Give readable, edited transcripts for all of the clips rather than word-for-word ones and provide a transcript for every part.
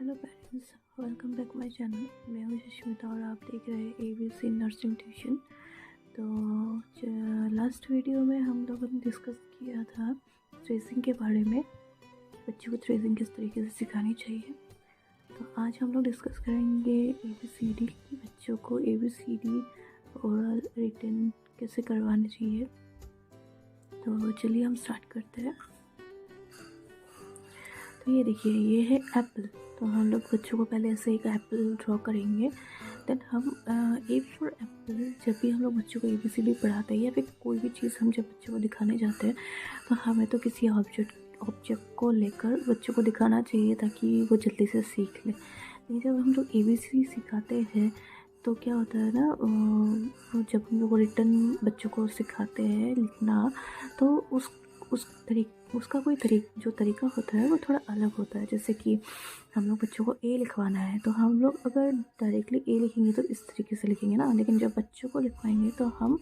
Hello parents, welcome back my channel. मैं हूँ सुष्मिता और आप देख रहे हैं ABC नर्सिंग ट्यूशन। तो लास्ट वीडियो में हम लोगों ने डिस्कस किया था ट्रेसिंग के बारे में, बच्चों को ट्रेसिंग किस तरीके से सिखानी चाहिए। तो आज हम लोग डिस्कस करेंगे ABCD की, बच्चों को ABCD ओरल रिटन कैसे करवाने चाहिए। तो चलिए हम स्टार्ट करते हैं। तो ये देखिए, ये है एप्पल। तो हम लोग बच्चों को पहले ऐसे एक एप्पल ड्रॉ करेंगे। देन हम A फॉर एप्पल, जब भी हम लोग बच्चों को ABCD पढ़ाते हैं या फिर कोई भी चीज़ हम जब बच्चों को दिखाने जाते हैं तो हमें तो किसी ऑब्जेक्ट को लेकर बच्चों को दिखाना चाहिए ताकि वो जल्दी से सीख ले। लेकिन जब हम लोग ABCD सिखाते हैं तो क्या होता है ना, जब हम लोग रिटन बच्चों को सिखाते हैं लिखना, तो उसका कोई जो तरीका होता है वो थोड़ा अलग होता है। जैसे कि हम लोग बच्चों को ए लिखवाना है तो हम लोग अगर डायरेक्टली ए लिखेंगे तो इस तरीके से लिखेंगे ना, लेकिन जब बच्चों को लिखवाएंगे तो हम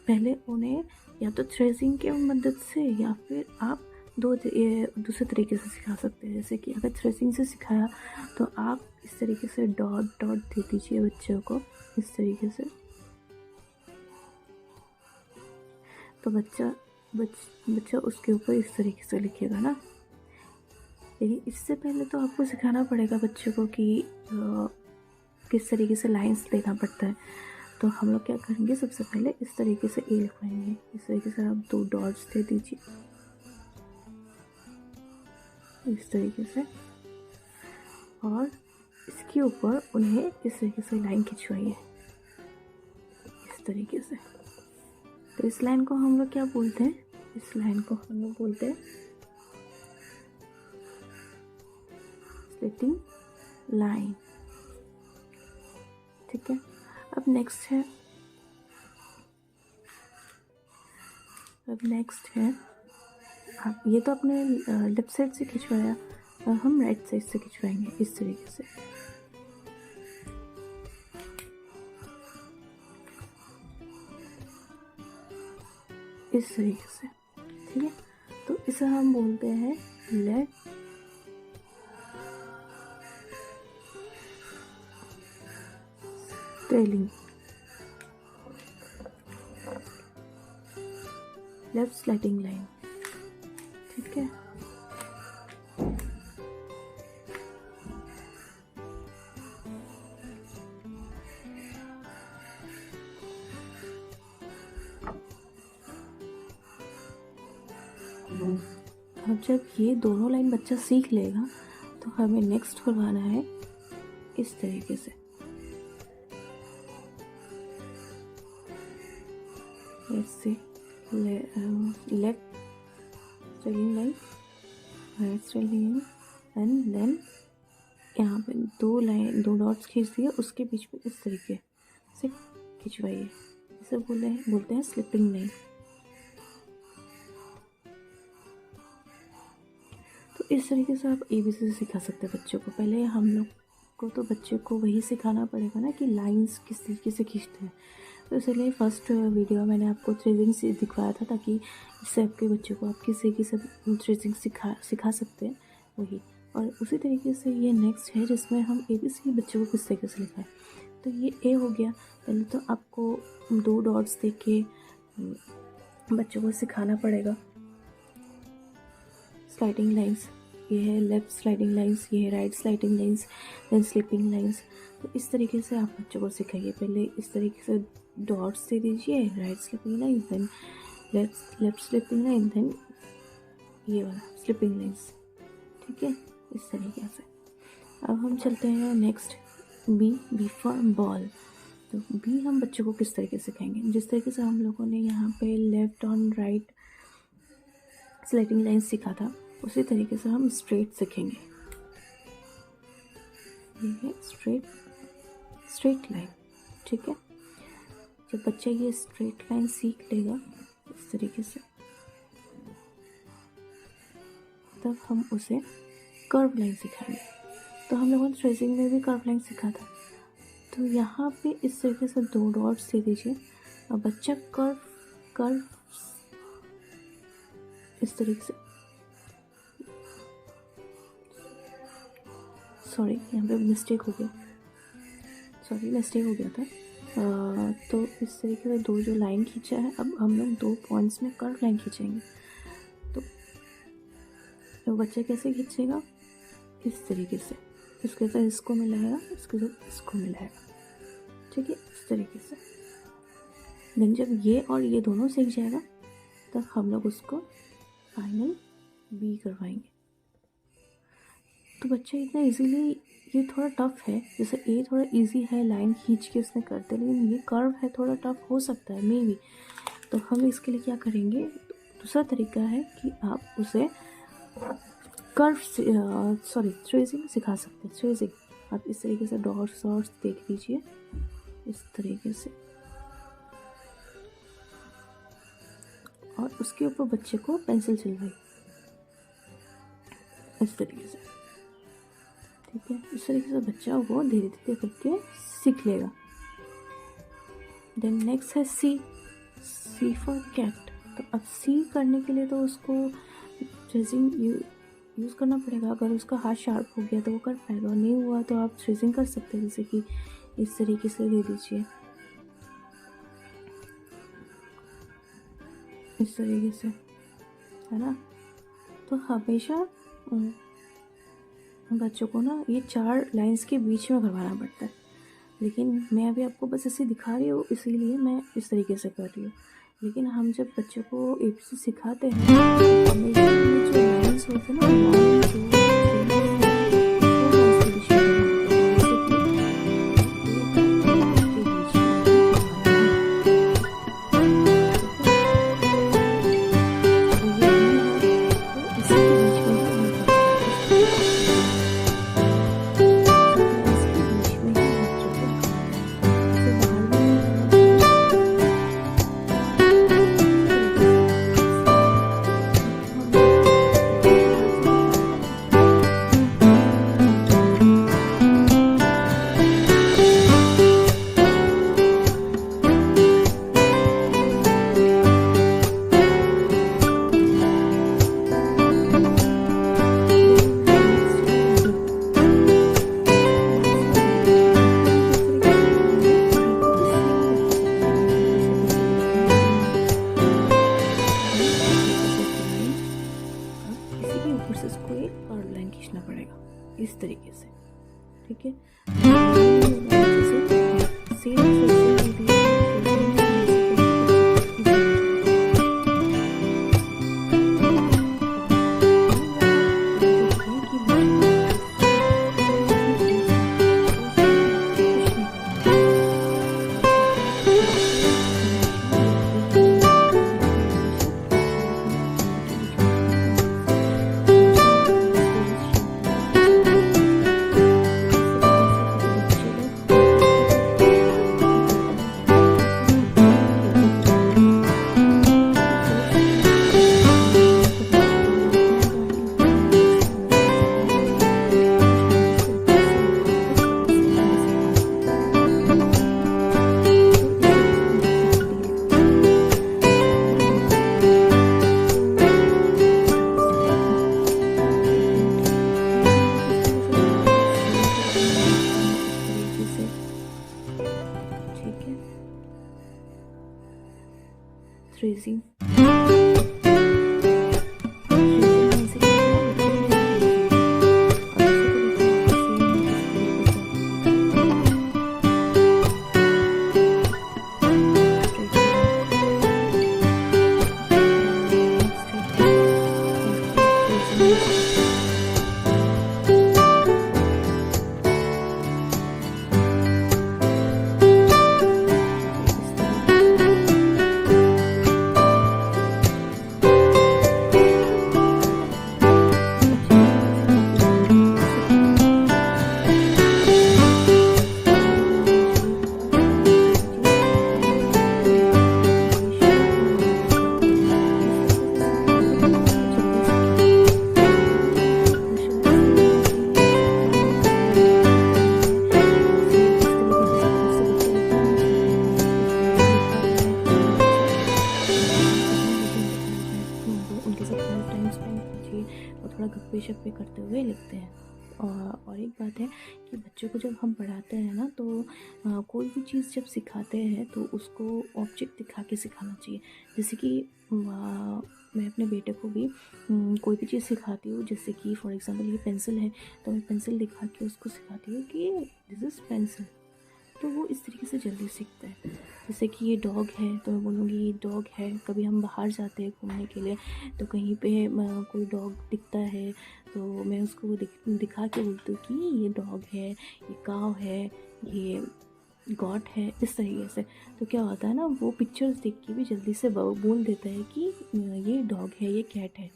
पहले उन्हें या तो ट्रेसिंग की मदद से या फिर आप दूसरे तरीके से सिखा सकते हैं। जैसे कि अगर ट्रेसिंग से सिखाया तो आप इस तरीके से डॉट डॉट दे दीजिए बच्चों को, इस तरीके से। तो बच्चा उसके ऊपर इस तरीके से लिखेगा ना। लेकिन इससे पहले तो आपको सिखाना पड़ेगा बच्चों को कि किस तरीके से लाइंस देना पड़ता है। तो हम लोग क्या करेंगे, सबसे पहले इस तरीके से ए लिखवाएंगे। इस तरीके से आप 2 डॉट्स दे दीजिए, इस तरीके से, और इसके ऊपर उन्हें इस तरीके से लाइन खिंचवाइए, इस तरीके से। तो इस लाइन को हम लोग क्या बोलते हैं, इस लाइन को हम लोग बोलते हैं स्प्लिटिंग लाइन। ठीक है। अब नेक्स्ट है, आप ये तो अपने लेफ्ट साइड से खिंचवाया, और हम राइट साइड से खिंचवाएंगे इस तरीके से। इस तरीके से, ठीक है। तो इसे हम बोलते हैं लेफ्ट स्लाइडिंग लाइन। ठीक है। अब जब ये दोनों लाइन बच्चा सीख लेगा तो हमें नेक्स्ट करवाना है इस तरीके से, ऐसे left sterling line, right sterling line, and then यहाँ पे 2 डॉट्स खींच दिए, उसके बीच में इस तरीके से खिंचवाइए। इसे बोलते हैं स्लिपिंग लाइन। तो इस तरीके से आप ABC सिखा सकते हैं बच्चों को। पहले हम लोग को तो बच्चे को वही सिखाना पड़ेगा ना कि लाइंस किस तरीके से खींचते हैं। तो इसलिए फर्स्ट वीडियो मैंने आपको ट्रेसिंग से दिखवाया था, ताकि इससे आपके बच्चों को आप किसी की सब ट्रेसिंग सिखा सकते हैं वही। और उसी तरीके से ये नेक्स्ट है जिसमें हम ABC बच्चों को किस तरीके से लिखाएं। तो ये ए हो गया। पहले तो आपको 2 डॉट्स दे के बच्चों को सिखाना पड़ेगा स्लाइडिंग लाइंस। ये है लेफ्ट स्लाइडिंग लाइंस, ये है right sliding lines, then slipping lines. तो इस तरीके से आप बच्चों को सिखाइए। पहले इस तरीके से डॉट्स दे दीजिए, right slipping line, then left slipping line, then ये वाला स्लिपिंग लाइंस। ठीक है, इस तरीके से। अब हम चलते हैं नेक्स्ट, बी फॉर बॉल। तो बी हम बच्चों को किस तरीके से सिखाएंगे, जिस तरीके से हम लोगों ने यहाँ पे लेफ्ट और राइट स्लाइडिंग लाइन सीखा था, उसी तरीके से हम स्ट्रेट सीखेंगे। ये है स्ट्रेट लाइन। ठीक है। जब बच्चा ये स्ट्रेट लाइन सीख लेगा इस तरीके से, तब हम उसे कर्व लाइन सिखाएंगे। तो हम लोगों ने ट्रेसिंग में भी कर्व लाइन सीखा था। तो यहाँ पे इस तरीके से 2 डॉट्स दे दीजिए, और बच्चा कर्व इस तरीके से सॉरी यहाँ पे मिस्टेक हो गया था। तो इस तरीके से दो जो लाइन खींचा है, अब हम लोग 2 पॉइंट्स में कर्व लाइन खींचेंगे। तो बच्चा कैसे खींचेगा? इस तरीके से, इसके साथ इसको मिलाएगा, इसके साथ इसको मिलाएगा, ठीक है, इस तरीके से। देन जब ये और ये दोनों सीख जाएगा तब हम लोग उसको फाइनल बी करवाएंगे। तो बच्चा इतना इजीली, ये थोड़ा टफ है, जैसे ए थोड़ा इजी है, लाइन खींच के उसने करते, लेकिन ये कर्व है, थोड़ा टफ हो सकता है मे बी। तो हम इसके लिए क्या करेंगे, दूसरा तरीका है कि आप उसे ट्रेसिंग सिखा सकते हैं। ट्रेसिंग आप इस तरीके से डॉट्स देख लीजिए, इस तरीके से, और उसके ऊपर बच्चे को पेंसिल चलवाई इस तरीके से, ठीक है। इस तरीके से बच्चा वो धीरे धीरे करके सीख लेगा। देन नेक्स्ट है सी फॉर कैट। तो अब सी करने के लिए तो उसको ट्रेसिंग यूज़ करना पड़ेगा। अगर उसका हाथ शार्प हो गया तो वो कर पाएगा, और नहीं हुआ तो आप ट्रेसिंग कर सकते हैं, जैसे कि इस तरीके से दे दीजिए, इस तरीके से, है ना। तो हमेशा बच्चों को ना ये 4 लाइंस के बीच में करवाना पड़ता है, लेकिन मैं अभी आपको बस ऐसे दिखा रही हूँ, इसीलिए मैं इस तरीके से कर रही हूँ। लेकिन हम जब बच्चों को ABC सिखाते हैं, हमेशा जो लाइंस होते हैं ना, 1 2 इस तरीके से, ठीक है। ट्रेसिंग उनके साथ थोड़ा टाइम स्पेंड कीजिए और थोड़ा गप्पे शप्पे करते हुए लिखते हैं। और एक बात है कि बच्चों को जब हम पढ़ाते हैं ना, तो कोई भी चीज़ जब सिखाते हैं तो उसको ऑब्जेक्ट दिखा के सिखाना चाहिए। जैसे कि मैं अपने बेटे को भी कोई भी चीज़ सिखाती हूँ, जैसे कि फॉर एग्ज़ाम्पल ये पेंसिल है, तो मैं पेंसिल दिखा के उसको सिखाती हूँ कि दिस इज़ पेंसिल। तो वो इस तरीके से जल्दी सीखता है। जैसे कि ये डॉग है, तो मैं बोलूँगी ये डॉग है। कभी हम बाहर जाते हैं घूमने के लिए, तो कहीं पे कोई डॉग दिखता है, तो मैं उसको वो दिखा के बोलती हूँ कि ये डॉग है, ये काव है, ये गॉट है, इस तरीके से। तो क्या होता है ना, वो पिक्चर्स देख के भी जल्दी से बोल देता है कि ये डॉग है, ये कैट है।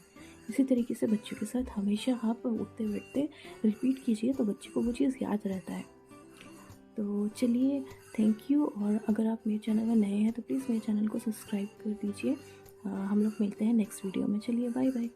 इसी तरीके से बच्चों के साथ हमेशा आप उठते बैठते रिपीट कीजिए, तो बच्चे को वो चीज़ याद रहता है। तो चलिए, थैंक यू। और अगर आप मेरे चैनल में नए हैं तो प्लीज़ मेरे चैनल को सब्सक्राइब कर दीजिए। हम लोग मिलते हैं नेक्स्ट वीडियो में। चलिए, बाय बाय।